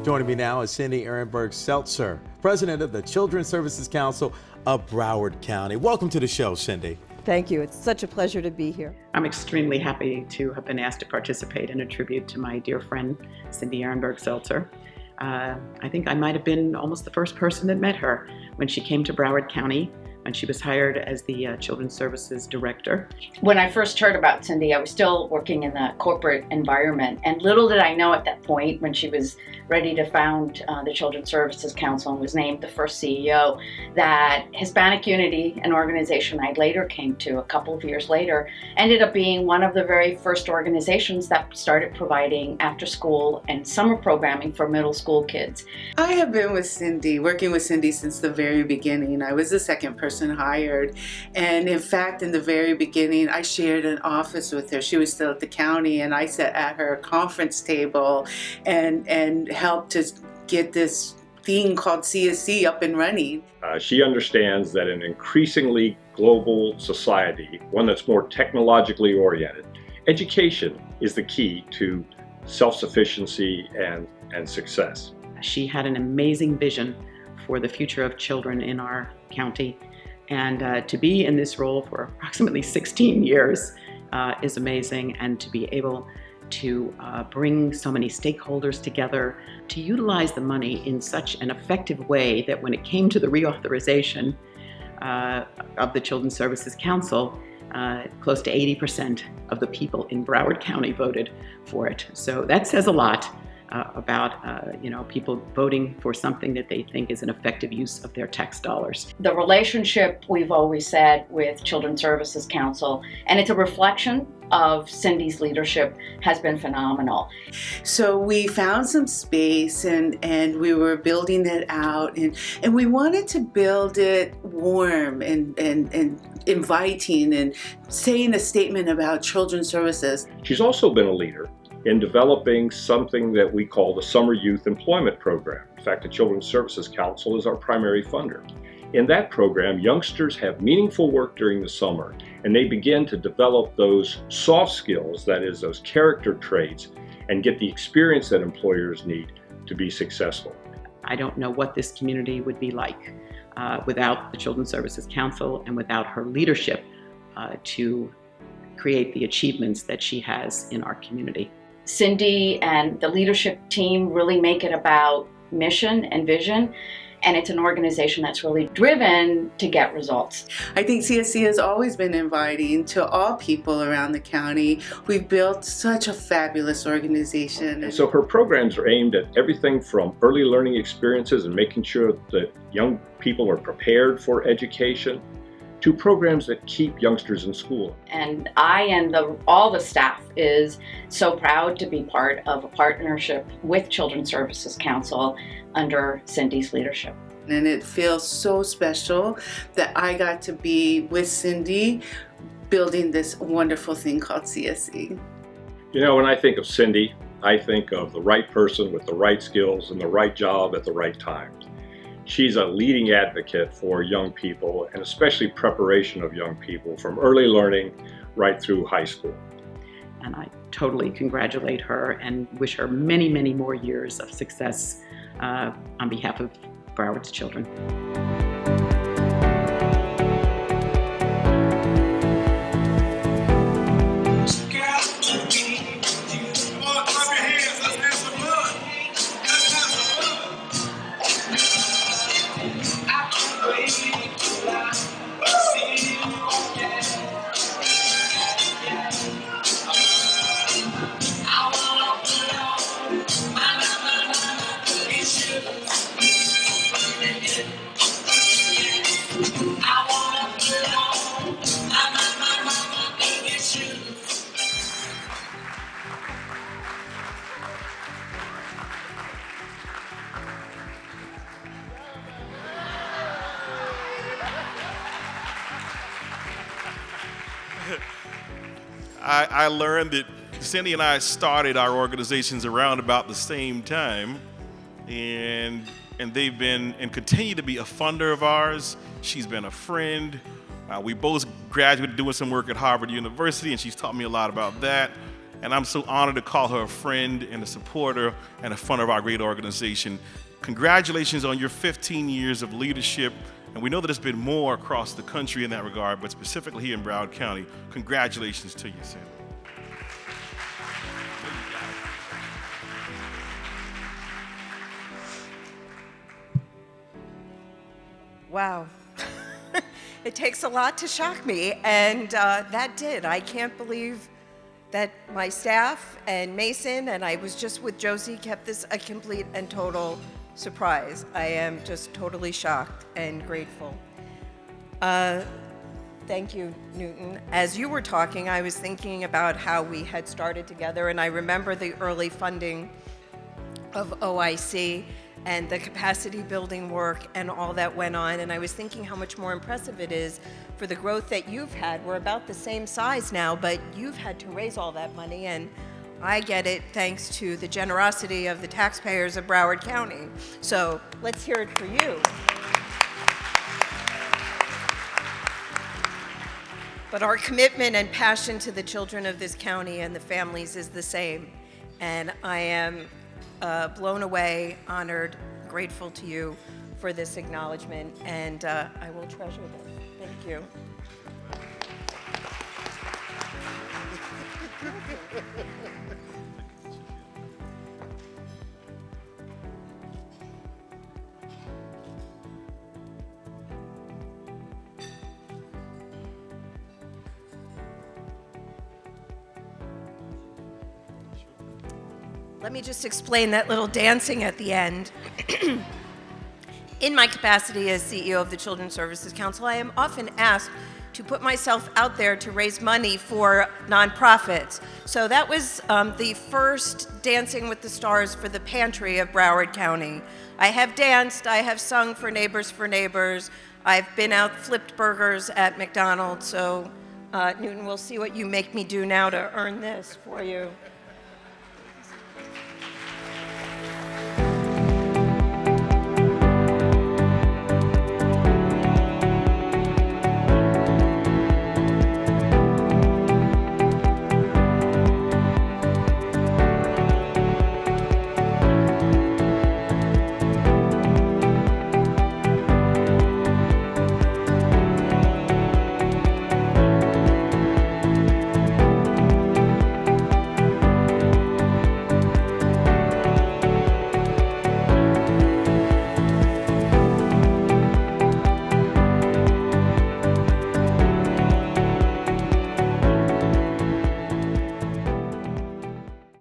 Joining me now is Cindy Arenberg Seltzer, president of the Children's Services Council of Broward County. Welcome to the show, Cindy. Thank you. It's such a pleasure to be here. I'm extremely happy to have been asked to participate in a tribute to my dear friend, Cindy Arenberg Seltzer. I think I might have been almost the first person that met her when she came to Broward County, when she was hired as the Children's Services Director. When I first heard about Cindy, I was still working in the corporate environment, and little did I know at that point, when she was ready to found the Children's Services Council and was named the first CEO, that Hispanic Unity, an organization I later came to a couple of years later, ended up being one of the very first organizations that started providing after-school and summer programming for middle school kids. I have been working with Cindy since the very beginning. I was the second person hired, and in fact, in the very beginning, I shared an office with her. She was still at the county, and I sat at her conference table and helped to get this thing called CSC up and running. She understands that in an increasingly global society, one that's more technologically oriented, education is the key to self-sufficiency and success. She had an amazing vision for the future of children in our county, and to be in this role for approximately 16 years is amazing, and to be able to bring so many stakeholders together to utilize the money in such an effective way that when it came to the reauthorization of the Children's Services Council, close to 80% of the people in Broward County voted for it. So that says a lot about people voting for something that they think is an effective use of their tax dollars. The relationship, we've always said, with Children's Services Council, and it's a reflection of Cindy's leadership, has been phenomenal. So we found some space and we were building it out, and we wanted to build it warm and inviting and saying a statement about children's services. She's also been a leader in developing something that we call the Summer Youth Employment Program. In fact, the Children's Services Council is our primary funder. In that program, youngsters have meaningful work during the summer, and they begin to develop those soft skills, that is, those character traits, and get the experience that employers need to be successful. I don't know what this community would be like without the Children's Services Council and without her leadership to create the achievements that she has in our community. Cindy and the leadership team really make it about mission and vision, and it's an organization that's really driven to get results. I think CSC has always been inviting to all people around the county. We've built such a fabulous organization. And so her programs are aimed at everything from early learning experiences and making sure that young people are prepared for education, to programs that keep youngsters in school. And I and all the staff is so proud to be part of a partnership with Children's Services Council under Cindy's leadership. And it feels so special that I got to be with Cindy building this wonderful thing called CSC. You know, when I think of Cindy, I think of the right person with the right skills and the right job at the right time. She's a leading advocate for young people, and especially preparation of young people from early learning right through high school. And I totally congratulate her and wish her many, many more years of success on behalf of Broward's children. I learned that Cindy and I started our organizations around about the same time, and they've been and continue to be a funder of ours. She's been a friend. We both graduated doing some work at Harvard University, and she's taught me a lot about that. and I'm so honored to call her a friend and a supporter and a funder of our great organization. Congratulations on your 15 years of leadership, and we know that there's been more across the country in that regard, but specifically here in Broward County. Congratulations to you, Sandy. Wow. It takes a lot to shock me, and that did. I can't believe that my staff and Mason, and I was just with Josie, kept this a complete and total surprise. I am just totally shocked and grateful. Thank you, Newton. As you were talking, I was thinking about how we had started together, and I remember the early funding of OIC and the capacity building work and all that went on, and I was thinking how much more impressive it is for the growth that you've had. We're about the same size now, but you've had to raise all that money, and I get it thanks to the generosity of the taxpayers of Broward County. So let's hear it for you. But our commitment and passion to the children of this county and the families is the same, and I am blown away, honored, grateful to you for this acknowledgement, and I will treasure this. Thank you. Let me just explain that little dancing at the end. In my capacity as CEO of the Children's Services Council, I am often asked to put myself out there to raise money for nonprofits. So that was the first Dancing with the Stars for the Pantry of Broward County. I have danced, I have sung for Neighbors, I've been out, flipped burgers at McDonald's, so Newton, we'll see what you make me do now to earn this for you.